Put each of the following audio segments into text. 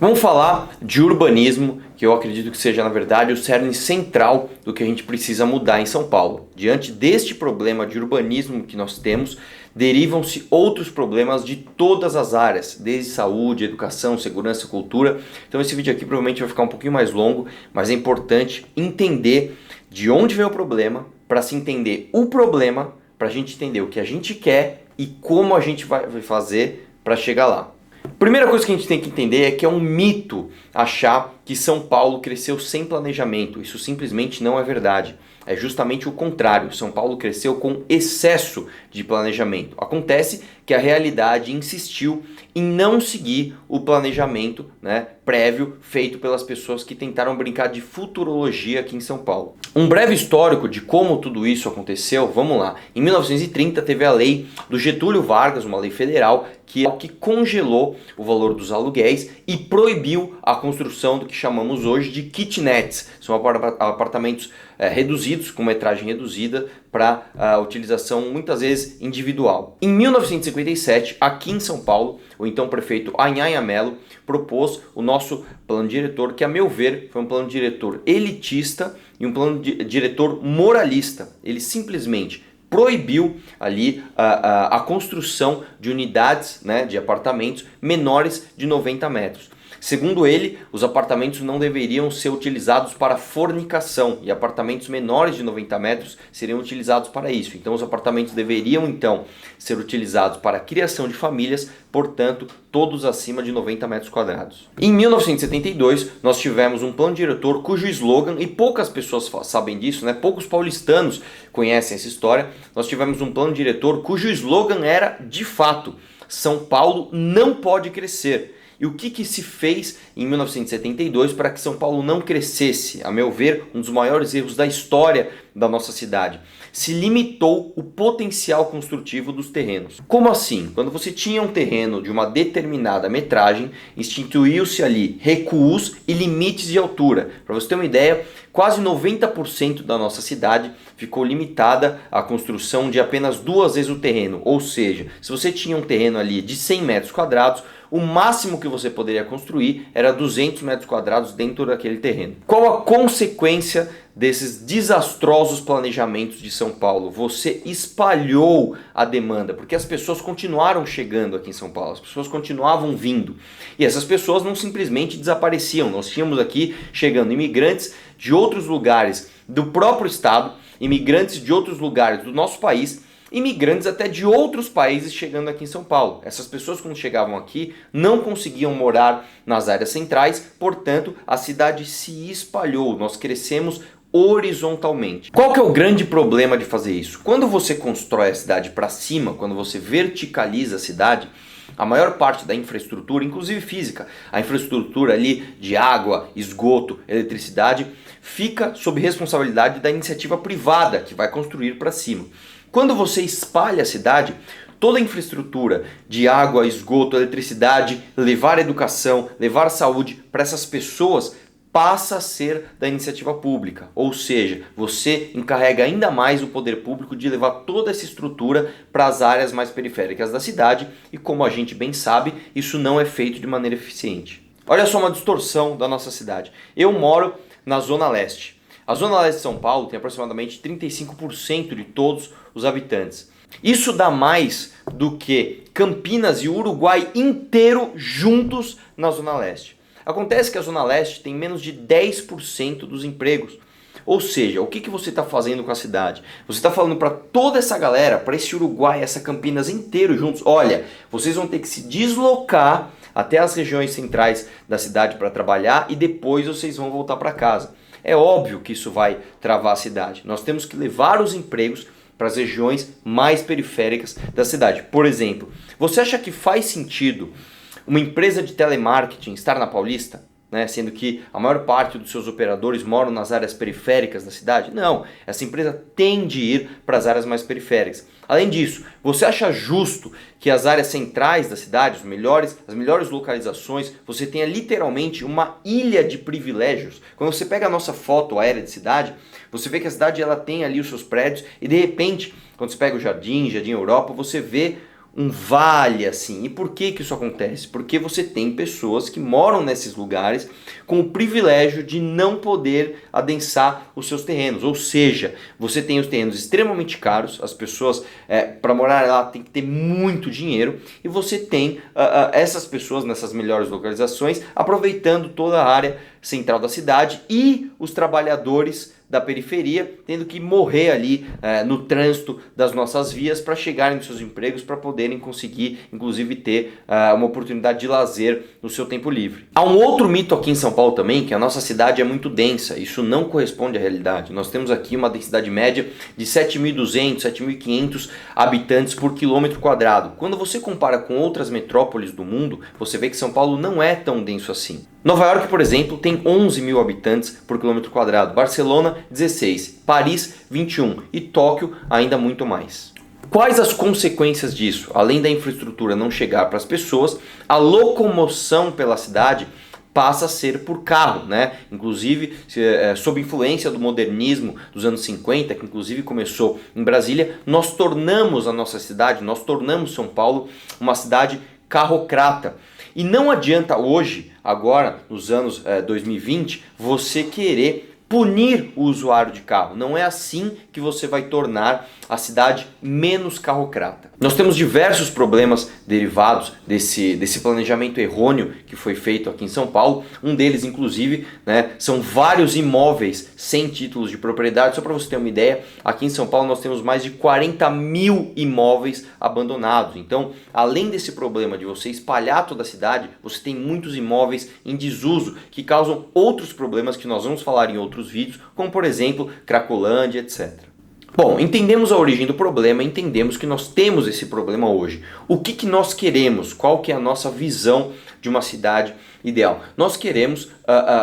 Vamos falar de urbanismo, que eu acredito que seja, na verdade, o cerne central do que a gente precisa mudar em São Paulo. Diante deste problema de urbanismo que nós temos, derivam-se outros problemas de todas as áreas, desde saúde, educação, segurança, cultura. Então esse vídeo aqui provavelmente vai ficar um pouquinho mais longo, mas é importante entender de onde vem o problema, para se entender o problema, para a gente entender o que a gente quer e como a gente vai fazer para chegar lá. Primeira coisa que a gente tem que entender é que é um mito achar que São Paulo cresceu sem planejamento. Isso simplesmente não é verdade. É justamente o contrário. São Paulo cresceu com excesso de planejamento. Acontece que a realidade insistiu em não seguir o planejamento, prévio feito pelas pessoas que tentaram brincar de futurologia aqui em São Paulo. Um breve histórico de como tudo isso aconteceu, vamos lá. Em 1930 teve a lei do Getúlio Vargas, uma lei federal, que congelou o valor dos aluguéis e proibiu a construção do que chamamos hoje de kitnets. São apartamentos reduzidos, com metragem reduzida, para utilização muitas vezes individual. Em 1957, aqui em São Paulo, o então prefeito Anhânha Melo propôs o nosso plano diretor, que a meu ver foi um plano diretor elitista e um plano diretor moralista. Ele simplesmente proibiu ali a construção de unidades, de apartamentos menores de 90 metros. Segundo ele, os apartamentos não deveriam ser utilizados para fornicação e apartamentos menores de 90 metros seriam utilizados para isso. Então os apartamentos deveriam então ser utilizados para a criação de famílias, portanto todos acima de 90 metros quadrados. Em 1972 nós tivemos um plano diretor cujo slogan, e poucas pessoas sabem disso, poucos paulistanos conhecem essa história, nós tivemos um plano diretor cujo slogan era, de fato, São Paulo não pode crescer. E o que se fez em 1972 para que São Paulo não crescesse? A meu ver, um dos maiores erros da história da nossa cidade. Se limitou o potencial construtivo dos terrenos. Como assim? Quando você tinha um terreno de uma determinada metragem, instituiu-se ali recuos e limites de altura. Para você ter uma ideia, quase 90% da nossa cidade ficou limitada à construção de apenas 2 vezes o terreno. Ou seja, se você tinha um terreno ali de 100 metros quadrados, o máximo que você poderia construir era 200 metros quadrados dentro daquele terreno. Qual a consequência desses desastrosos planejamentos de São Paulo? Você espalhou a demanda, porque as pessoas continuaram chegando aqui em São Paulo, as pessoas continuavam vindo. E essas pessoas não simplesmente desapareciam. Nós tínhamos aqui chegando imigrantes de outros lugares do próprio estado, imigrantes de outros lugares do nosso país, imigrantes até de outros países chegando aqui em São Paulo. Essas pessoas, quando chegavam aqui, não conseguiam morar nas áreas centrais, portanto a cidade se espalhou, nós crescemos horizontalmente. Qual que é o grande problema de fazer isso? Quando você constrói a cidade para cima, quando você verticaliza a cidade, a maior parte da infraestrutura, inclusive física, a infraestrutura ali de água, esgoto, eletricidade, fica sob responsabilidade da iniciativa privada que vai construir para cima. Quando você espalha a cidade, toda a infraestrutura de água, esgoto, eletricidade, levar educação, levar saúde para essas pessoas passa a ser da iniciativa pública. Ou seja, você encarrega ainda mais o poder público de levar toda essa estrutura para as áreas mais periféricas da cidade e, como a gente bem sabe, isso não é feito de maneira eficiente. Olha só uma distorção da nossa cidade. Eu moro na Zona Leste. A Zona Leste de São Paulo tem aproximadamente 35% de todos os habitantes. Isso dá mais do que Campinas e o Uruguai inteiro juntos na Zona Leste. Acontece que a Zona Leste tem menos de 10% dos empregos. Ou seja, o que você está fazendo com a cidade? Você está falando para toda essa galera, para esse Uruguai, essa Campinas inteiro juntos, olha, vocês vão ter que se deslocar até as regiões centrais da cidade para trabalhar e depois vocês vão voltar para casa. É óbvio que isso vai travar a cidade. Nós temos que levar os empregos para as regiões mais periféricas da cidade. Por exemplo, você acha que faz sentido uma empresa de telemarketing estar na Paulista? Sendo que a maior parte dos seus operadores moram nas áreas periféricas da cidade? Não, essa empresa tem de ir para as áreas mais periféricas. Além disso, você acha justo que as áreas centrais da cidade, as melhores localizações, você tenha literalmente uma ilha de privilégios? Quando você pega a nossa foto aérea de cidade, você vê que a cidade ela tem ali os seus prédios e de repente, quando você pega o Jardim Europa, você vê um vale assim. E por que que isso acontece? Porque você tem pessoas que moram nesses lugares com o privilégio de não poder adensar os seus terrenos. Ou seja, você tem os terrenos extremamente caros, as pessoas para morar lá tem que ter muito dinheiro, e você tem essas pessoas nessas melhores localizações aproveitando toda a área central da cidade, e os trabalhadores da periferia tendo que morrer ali no trânsito das nossas vias para chegarem nos seus empregos, para poderem conseguir, inclusive, ter uma oportunidade de lazer no seu tempo livre. Há um outro mito aqui em São Paulo também, que a nossa cidade é muito densa. Isso não corresponde à realidade. Nós temos aqui uma densidade média de 7.200, 7.500 habitantes por quilômetro quadrado. Quando você compara com outras metrópoles do mundo, você vê que São Paulo não é tão denso assim. Nova York, por exemplo, tem 11 mil habitantes por quilômetro quadrado, Barcelona 16, Paris 21 e Tóquio ainda muito mais. Quais as consequências disso? Além da infraestrutura não chegar para as pessoas, a locomoção pela cidade passa a ser por carro, né? Inclusive, sob influência do modernismo dos anos 50, que inclusive começou em Brasília, nós tornamos a nossa cidade, nós tornamos São Paulo uma cidade carrocrata. E não adianta hoje, agora nos anos 2020, você querer punir o usuário de carro. Não é assim que você vai tornar a cidade menos carrocrata. Nós temos diversos problemas derivados desse planejamento errôneo que foi feito aqui em São Paulo. Um deles, inclusive, são vários imóveis sem títulos de propriedade. Só para você ter uma ideia, aqui em São Paulo nós temos mais de 40 mil imóveis abandonados. Então, além desse problema de você espalhar toda a cidade, você tem muitos imóveis em desuso que causam outros problemas que nós vamos falar em outros vídeos, como por exemplo, Cracolândia, etc. Bom, entendemos a origem do problema, entendemos que nós temos esse problema hoje. O que nós queremos? Qual que é a nossa visão de uma cidade ideal? Nós queremos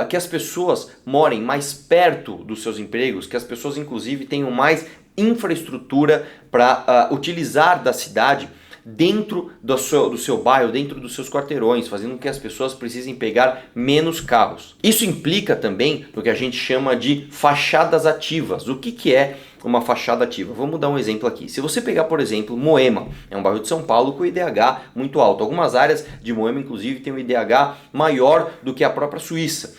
que as pessoas morem mais perto dos seus empregos, que as pessoas inclusive tenham mais infraestrutura para utilizar da cidade dentro do seu bairro, dentro dos seus quarteirões, fazendo com que as pessoas precisem pegar menos carros. Isso implica também no que a gente chama de fachadas ativas. O que é uma fachada ativa? Vamos dar um exemplo aqui. Se você pegar, por exemplo, Moema, é um bairro de São Paulo com IDH muito alto. Algumas áreas de Moema, inclusive, tem um IDH maior do que a própria Suíça.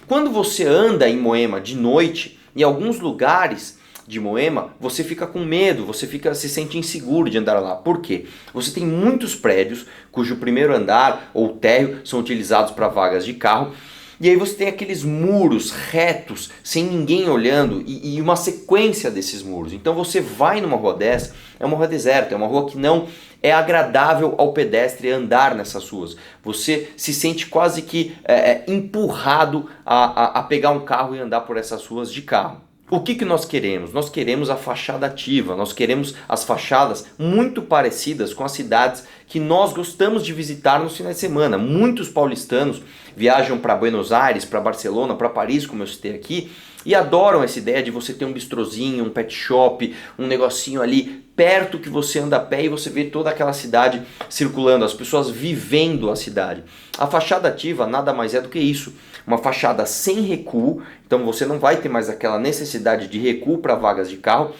Quando você anda em Moema de noite, em alguns lugares de Moema, você fica com medo, você se sente inseguro de andar lá. Por quê? Você tem muitos prédios cujo primeiro andar ou térreo são utilizados para vagas de carro, e aí você tem aqueles muros retos, sem ninguém olhando, e uma sequência desses muros. Então você vai numa rua dessa, é uma rua deserta, é uma rua que não é agradável ao pedestre andar nessas ruas. Você se sente quase que empurrado a pegar um carro e andar por essas ruas de carro. O que nós queremos? Nós queremos a fachada ativa, nós queremos as fachadas muito parecidas com as cidades que nós gostamos de visitar nos finais de semana. Muitos paulistanos viajam para Buenos Aires, para Barcelona, para Paris, como eu citei aqui, e adoram essa ideia de você ter um bistrozinho, um pet shop, um negocinho ali perto que você anda a pé e você vê toda aquela cidade circulando, as pessoas vivendo a cidade. A fachada ativa nada mais é do que isso, uma fachada sem recuo, então você não vai ter mais aquela necessidade de recuo para vagas de carro,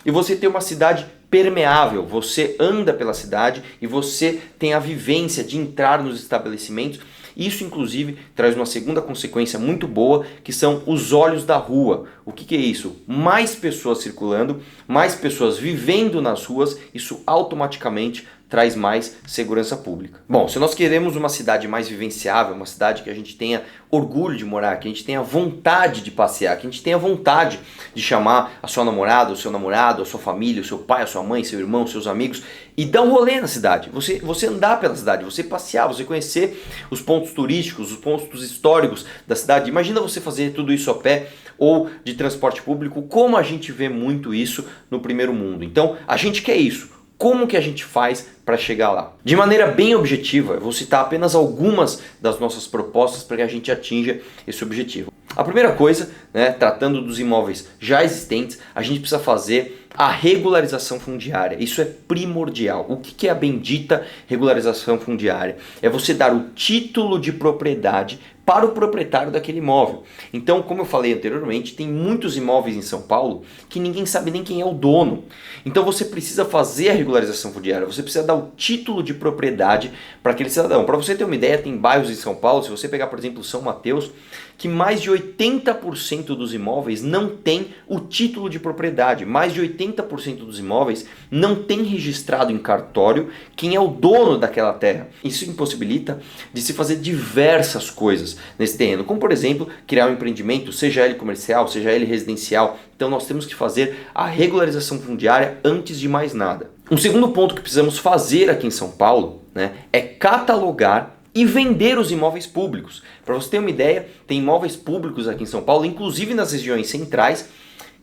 e você tem uma cidade permeável, você anda pela cidade e você tem a vivência de entrar nos estabelecimentos. Isso inclusive traz uma segunda consequência muito boa, que são os olhos da rua. O que é isso? Mais pessoas circulando, mais pessoas vivendo nas ruas, isso automaticamente traz mais segurança pública. Bom, se nós queremos uma cidade mais vivenciável, uma cidade que a gente tenha orgulho de morar, que a gente tenha vontade de passear, que a gente tenha vontade de chamar a sua namorada, o seu namorado, a sua família, o seu pai, a sua mãe, seu irmão, seus amigos e dar um rolê na cidade. Você andar pela cidade, você passear, você conhecer os pontos turísticos, os pontos históricos da cidade. Imagina você fazer tudo isso a pé ou de transporte público, como a gente vê muito isso no primeiro mundo. Então, a gente quer isso. Como que a gente faz para chegar lá? De maneira bem objetiva, eu vou citar apenas algumas das nossas propostas para que a gente atinja esse objetivo. A primeira coisa, tratando dos imóveis já existentes, a gente precisa fazer a regularização fundiária. Isso é primordial. O que é a bendita regularização fundiária? É você dar o título de propriedade para o proprietário daquele imóvel. Então, como eu falei anteriormente, tem muitos imóveis em São Paulo que ninguém sabe nem quem é o dono. Então você precisa fazer a regularização fundiária, você precisa dar o título de propriedade para aquele cidadão. Para você ter uma ideia, tem bairros em São Paulo, se você pegar, por exemplo, São Mateus, que mais de 80% dos imóveis não tem o título de propriedade. Mais de 80% dos imóveis não tem registrado em cartório quem é o dono daquela terra. Isso impossibilita de se fazer diversas coisas nesse terreno, como por exemplo, criar um empreendimento, seja ele comercial, seja ele residencial. Então nós temos que fazer a regularização fundiária antes de mais nada. Um segundo ponto que precisamos fazer aqui em São Paulo, né, é catalogar e vender os imóveis públicos. Para você ter uma ideia, tem imóveis públicos aqui em São Paulo, inclusive nas regiões centrais,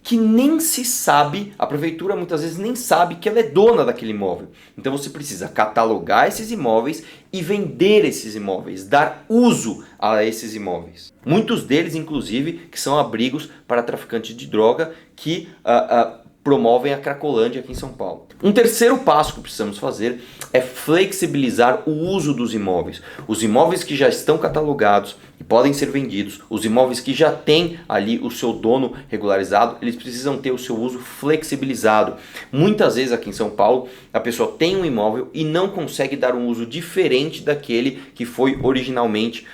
que nem se sabe, a prefeitura muitas vezes nem sabe que ela é dona daquele imóvel. Então você precisa catalogar esses imóveis e vender esses imóveis, dar uso a esses imóveis. Muitos deles, inclusive, que são abrigos para traficantes de droga que promovem a Cracolândia aqui em São Paulo. Um terceiro passo que precisamos fazer é flexibilizar o uso dos imóveis. Os imóveis que já estão catalogados e podem ser vendidos, os imóveis que já têm ali o seu dono regularizado, eles precisam ter o seu uso flexibilizado. Muitas vezes aqui em São Paulo, a pessoa tem um imóvel e não consegue dar um uso diferente daquele que foi originalmente,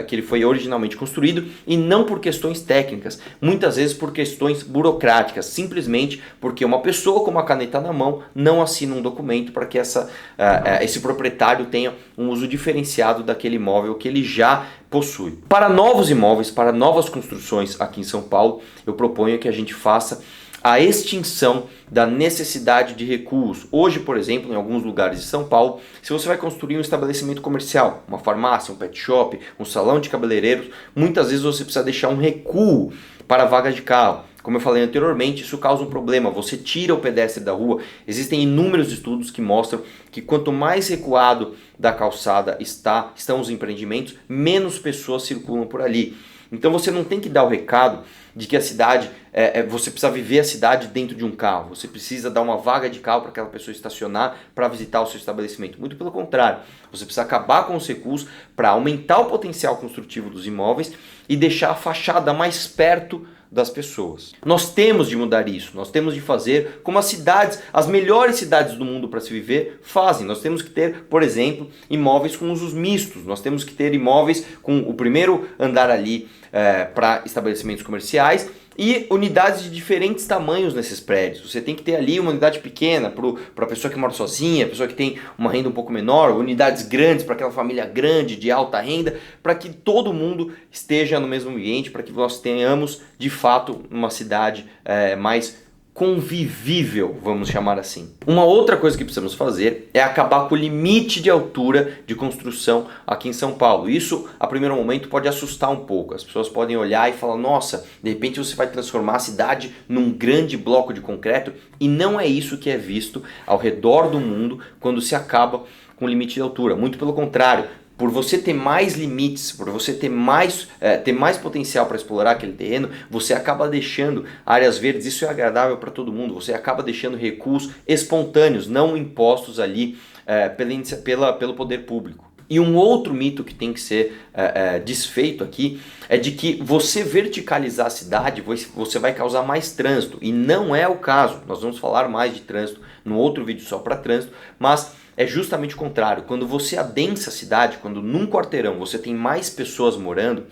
que ele foi originalmente construído, e não por questões técnicas, muitas vezes por questões burocráticas, simplesmente porque uma pessoa com uma caneta na mão não assina um documento para que esse proprietário tenha um uso diferenciado daquele imóvel que ele já possui. Para novos imóveis, para novas construções aqui em São Paulo, eu proponho que a gente faça a extinção da necessidade de recuos. Hoje, por exemplo, em alguns lugares de São Paulo, se você vai construir um estabelecimento comercial, uma farmácia, um pet shop, um salão de cabeleireiros, muitas vezes você precisa deixar um recuo para vagas de carro. Como eu falei anteriormente, isso causa um problema. Você tira o pedestre da rua. Existem inúmeros estudos que mostram que quanto mais recuado da calçada estão os empreendimentos, menos pessoas circulam por ali. Então você não tem que dar o recado de que a cidade, você precisa viver a cidade dentro de um carro. Você precisa dar uma vaga de carro para aquela pessoa estacionar para visitar o seu estabelecimento. Muito pelo contrário, você precisa acabar com os recursos para aumentar o potencial construtivo dos imóveis e deixar a fachada mais perto das pessoas. Nós temos de mudar isso, nós temos de fazer como as melhores cidades do mundo para se viver fazem. Nós temos que ter, por exemplo, imóveis com usos mistos, nós temos que ter imóveis com o primeiro andar ali para estabelecimentos comerciais e unidades de diferentes tamanhos nesses prédios. Você tem que ter ali uma unidade pequena para a pessoa que mora sozinha, a pessoa que tem uma renda um pouco menor, unidades grandes para aquela família grande, de alta renda, para que todo mundo esteja no mesmo ambiente, para que nós tenhamos, de fato, uma cidade mais convivível, vamos chamar assim. Uma outra coisa que precisamos fazer é acabar com o limite de altura de construção aqui em São Paulo. Isso, a primeiro momento, pode assustar um pouco. As pessoas podem olhar e falar, nossa, de repente você vai transformar a cidade num grande bloco de concreto, e não é isso que é visto ao redor do mundo quando se acaba com o limite de altura. Muito pelo contrário. Por você ter mais limites, por você ter mais potencial para explorar aquele terreno, você acaba deixando áreas verdes. Isso é agradável para todo mundo. Você acaba deixando recursos espontâneos, não impostos ali pelo poder público. E um outro mito que tem que ser desfeito aqui é de que você verticalizar a cidade, você vai causar mais trânsito. E não é o caso. Nós vamos falar mais de trânsito no outro vídeo só para trânsito, mas é justamente o contrário. Quando você adensa a cidade, quando num quarteirão você tem mais pessoas morando,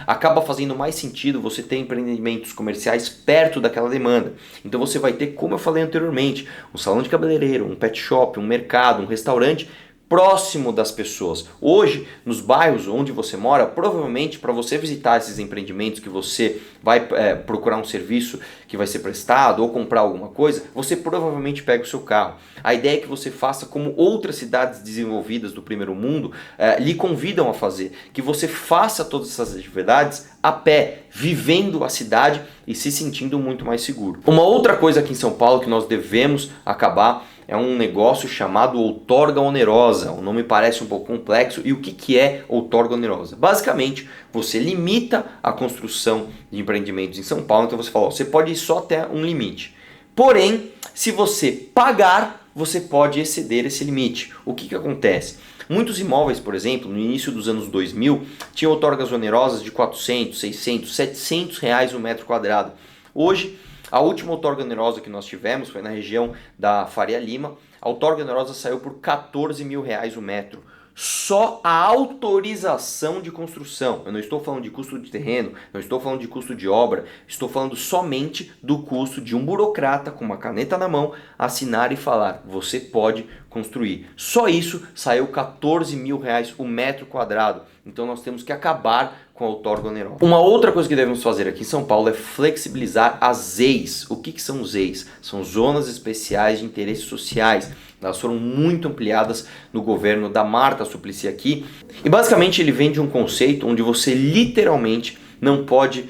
acaba fazendo mais sentido você ter empreendimentos comerciais perto daquela demanda. Então você vai ter, como eu falei anteriormente, um salão de cabeleireiro, um pet shop, um mercado, um restaurante próximo das pessoas. Hoje, nos bairros onde você mora, provavelmente para você visitar esses empreendimentos que você vai procurar um serviço que vai ser prestado ou comprar alguma coisa, você provavelmente pega o seu carro. A ideia é que você faça como outras cidades desenvolvidas do primeiro mundo lhe convidam a fazer, que você faça todas essas atividades a pé, vivendo a cidade e se sentindo muito mais seguro. Uma outra coisa aqui em São Paulo que nós devemos acabar é um negócio chamado outorga onerosa. O nome parece um pouco complexo. E o que é outorga onerosa? Basicamente, você limita a construção de empreendimentos em São Paulo. Então você fala, você pode ir só até um limite. Porém, se você pagar, você pode exceder esse limite. O que acontece? Muitos imóveis, por exemplo, no início dos anos 2000, tinham outorgas onerosas de 400, 600, 700 reais o metro quadrado. Hoje, A última outorga onerosa que nós tivemos foi na região da Faria Lima. A outorga onerosa saiu por R$14 mil o metro. Só a autorização de construção. Eu não estou falando de custo de terreno, não estou falando de custo de obra, estou falando somente do custo de um burocrata com uma caneta na mão assinar e falar: você pode construir. Só isso saiu R$14 mil o metro quadrado. Então nós temos que acabar com a outorga onerosa. Uma outra coisa que devemos fazer aqui em São Paulo é flexibilizar as EIs. O que são os EIs? São zonas especiais de interesses sociais. Elas foram muito ampliadas no governo da Marta Suplicy aqui. E basicamente ele vem de um conceito onde você literalmente não pode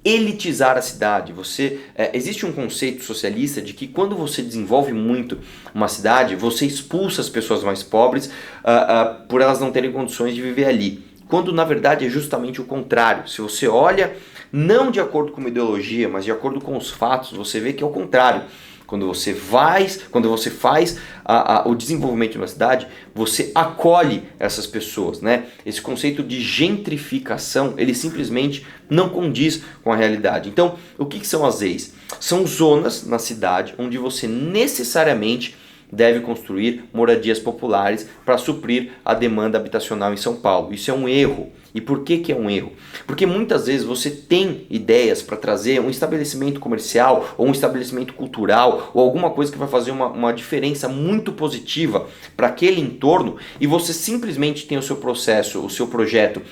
elitizar a cidade. Existe um conceito socialista de que quando você desenvolve muito uma cidade, você expulsa as pessoas mais pobres por elas não terem condições de viver ali. Quando na verdade é justamente o contrário. Se você olha, não de acordo com uma ideologia, mas de acordo com os fatos, você vê que é o contrário. Quando você faz o desenvolvimento de uma cidade, você acolhe essas pessoas, né? Esse conceito de gentrificação, ele simplesmente não condiz com a realidade. Então, o que são as EIs? São zonas na cidade onde você necessariamente deve construir moradias populares para suprir a demanda habitacional em São Paulo. Isso é um erro. E por que é um erro? Porque muitas vezes você tem ideias para trazer um estabelecimento comercial ou um estabelecimento cultural ou alguma coisa que vai fazer uma diferença muito positiva para aquele entorno e você simplesmente tem o seu processo, o seu projeto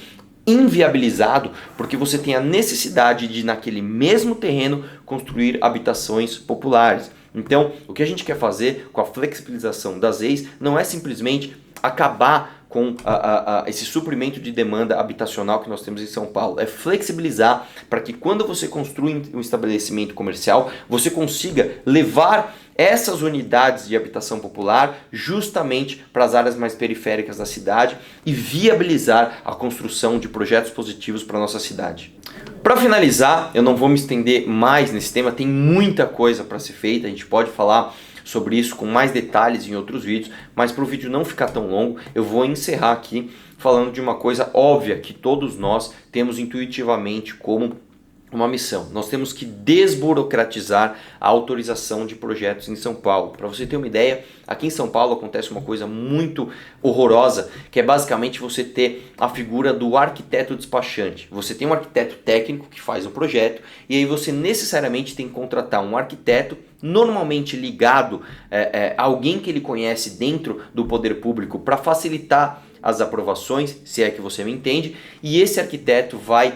inviabilizado porque você tem a necessidade de naquele mesmo terreno construir habitações populares. Então, o que a gente quer fazer com a flexibilização das EIs não é simplesmente acabar com esse suprimento de demanda habitacional que nós temos em São Paulo. É flexibilizar para que quando você construi um estabelecimento comercial, você consiga levar essas unidades de habitação popular justamente para as áreas mais periféricas da cidade e viabilizar a construção de projetos positivos para a nossa cidade. Para finalizar, eu não vou me estender mais nesse tema, tem muita coisa para ser feita, a gente pode falar sobre isso com mais detalhes em outros vídeos, mas para o vídeo não ficar tão longo, eu vou encerrar aqui falando de uma coisa óbvia que todos nós temos intuitivamente como uma missão. Nós temos que desburocratizar a autorização de projetos em São Paulo. Para você ter uma ideia, aqui em São Paulo acontece uma coisa muito horrorosa, que é basicamente você ter a figura do arquiteto despachante. Você tem um arquiteto técnico que faz um projeto e aí você necessariamente tem que contratar um arquiteto normalmente ligado a alguém que ele conhece dentro do poder público para facilitar as aprovações, se é que você me entende, e esse arquiteto vai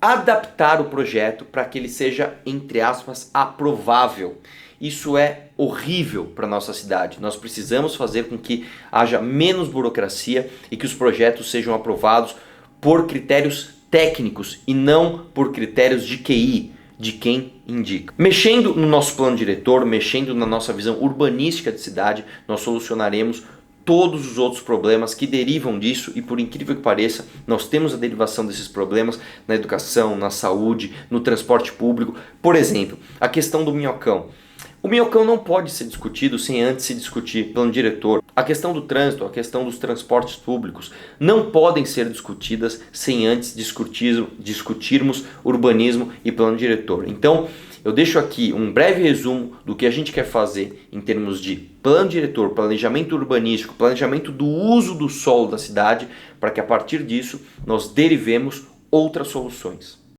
adaptar o projeto para que ele seja, entre aspas, aprovável. Isso é horrível para a nossa cidade. Nós precisamos fazer com que haja menos burocracia e que os projetos sejam aprovados por critérios técnicos e não por critérios de QI, de quem indica. Mexendo no nosso plano diretor, mexendo na nossa visão urbanística de cidade, nós solucionaremos todos os outros problemas que derivam disso e, por incrível que pareça, nós temos a derivação desses problemas na educação, na saúde, no transporte público. Por exemplo, a questão do minhocão. O minhocão não pode ser discutido sem antes se discutir plano diretor. A questão do trânsito, a questão dos transportes públicos não podem ser discutidas sem antes discutirmos urbanismo e plano diretor. Então, eu deixo aqui um breve resumo do que a gente quer fazer em termos de plano diretor, planejamento urbanístico, planejamento do uso do solo da cidade, para que a partir disso nós derivemos outras soluções.